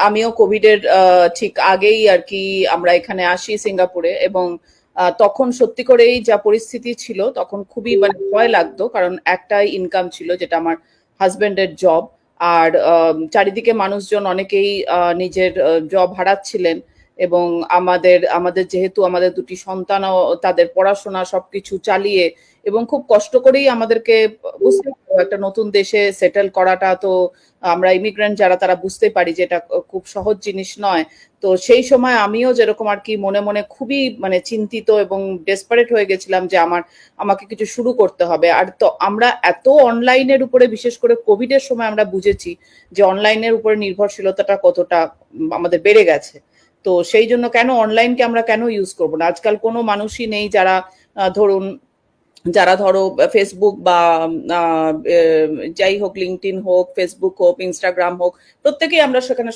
আমিও কোভিডের ঠিক আগেই আর কি আমরা এখানে আসি সিঙ্গাপুরে, এবং তখন সত্যি করেই যা পরিস্থিতি ছিল তখন খুবই মানে ভয় লাগতো, কারণ একটাই ইনকাম ছিল যেটা আমার হাজবেন্ডের জব। আর চারিদিকে মানুষজন অনেকেই নিজের জব হারাচ্ছিলেন, এবং আমাদের আমাদের যেহেতু আমাদের দুটি সন্তানও তাদের পড়াশোনা সবকিছু চালিয়ে এবং খুব কষ্ট করেই আমাদেরকে বুঝতে পারো একটা নতুন দেশে সেটেল করাটা তো আমরা ইমিগ্রেন্ট যারা তারা বুঝতে পারি যে এটা খুব সহজ জিনিস নয়। তো সেই সময় আমিও যেরকম আর কি মনে মনে খুবই মানে চিন্তিত এবং ডেসপারেট হয়ে গেছিলাম যে আমাকে কিছু শুরু করতে হবে। আর তো আমরা এত অনলাইনের উপরে, বিশেষ করে কোভিড এর সময় আমরা বুঝেছি যে অনলাইনের উপরে নির্ভরশীলতাটা কতটা আমাদের বেড়ে গেছে। তো সেই জন্য কেন অনলাইনকে আমরা কেন ইউজ করবো না? আজকাল কোনো মানুষই নেই যারা ধরুন যারা ধরো ফেসবুক বা যাই হোক, লিঙ্কডইন হোক, ফেসবুক হোক, ইনস্টাগ্রাম হোক, প্রত্যেকেই আমরা সেখানে